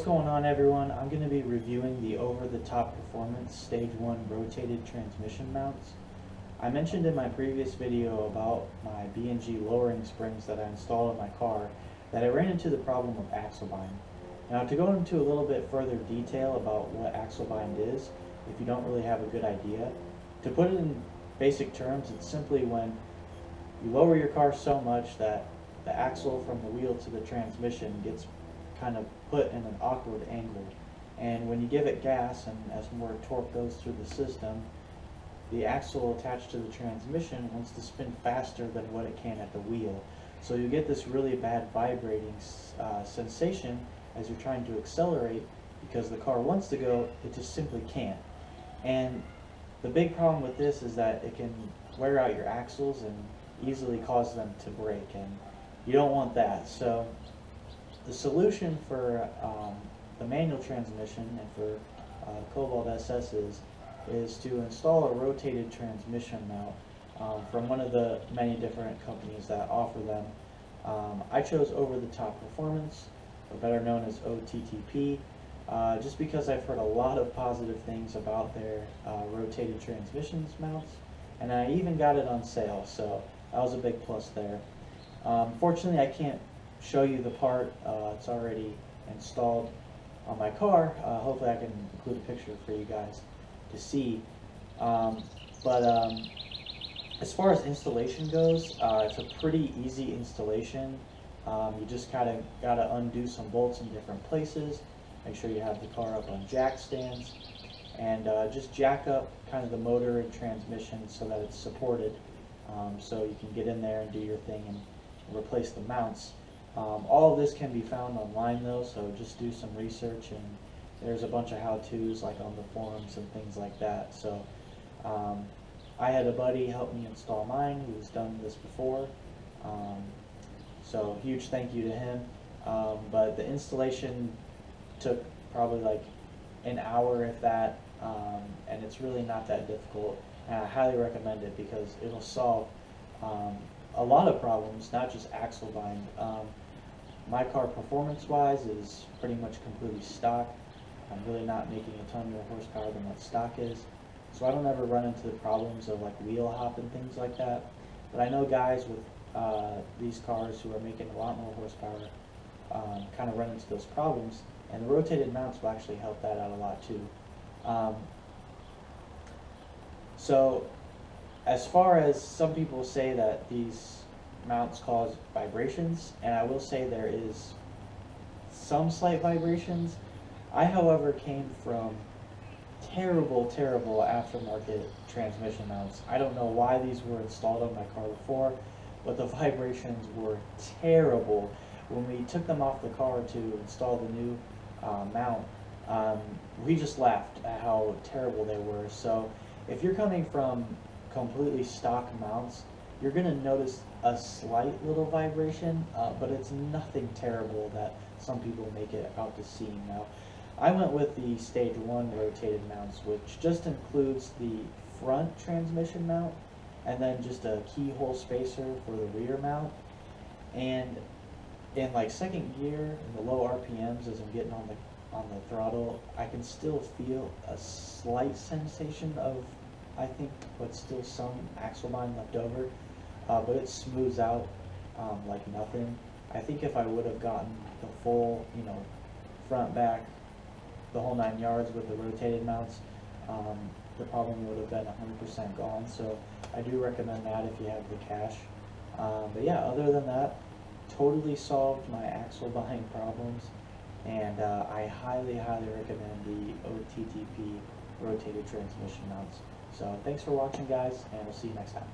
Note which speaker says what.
Speaker 1: going on, everyone? I'm going to be reviewing the over-the-top performance stage 1 rotated transmission mounts. I mentioned in my previous video about my B&G lowering springs that I installed in my car that I ran into the problem of axle bind. Now, to go into a little bit further detail about what axle bind is, if you don't really have a good idea, to put it in basic terms, it's simply when you lower your car so much that the axle from the wheel to the transmission gets kind of put in an awkward angle, and when you give it gas and as more torque goes through the system, the axle attached to the transmission wants to spin faster than what it can at the wheel. So you get this really bad vibrating sensation as you're trying to accelerate, because the car wants to go, it just simply can't. And the big problem with this is that it can wear out your axles and easily cause them to break, and you don't want that. So the solution for the manual transmission and for Cobalt SS's is to install a rotated transmission mount from one of the many different companies that offer them. I chose over-the-top performance, or better known as OTTP, just because I've heard a lot of positive things about their rotated transmissions mounts, and I even got it on sale, so that was a big plus there. Fortunately, I can't show you the part. It's already installed on my car. Hopefully I can include a picture for you guys to see. As far as installation goes, it's a pretty easy installation. You just gotta undo some bolts in different places, make sure you have the car up on jack stands, and just jack up kind of the motor and transmission so that it's supported, so you can get in there and do your thing and replace the mounts. All of this can be found online though, so just do some research, and there's a bunch of how-tos like on the forums and things like that. So I had a buddy help me install mine who's done this before, so huge thank you to him. But the installation took probably like an hour, if that, and it's really not that difficult, and I highly recommend it because it'll solve a lot of problems, not just axle bind. My car, performance-wise, is pretty much completely stock. I'm really not making a ton more horsepower than what stock is, so I don't ever run into the problems of like wheel hop and things like that. But I know guys with these cars who are making a lot more horsepower kind of run into those problems, and the rotated mounts will actually help that out a lot too. So as far as some people say that these mounts cause vibrations, and I will say there is some slight vibrations. I, however, came from terrible aftermarket transmission mounts. I don't know why these were installed on my car before, but the vibrations were terrible. When we took them off the car to install the new mount, we just laughed at how terrible they were. So if you're coming from completely stock mounts, you're going to notice a slight little vibration, but it's nothing terrible that some people make it out to seem. Now, I went with the stage 1 rotated mounts, which just includes the front transmission mount and then just a keyhole spacer for the rear mount. And in like second gear, in the low RPMs, as I'm getting on the throttle, I can still feel a slight sensation of, I think, but still some axle bind left over, but it smooths out like nothing. I think if I would have gotten the full, front, back, the whole 9 yards with the rotated mounts, the problem would have been 100% gone. So I do recommend that if you have the cash. But yeah, other than that, totally solved my axle bind problems, and I highly recommend the OTTP rotated transmission mounts. So thanks for watching, guys, and we'll see you next time.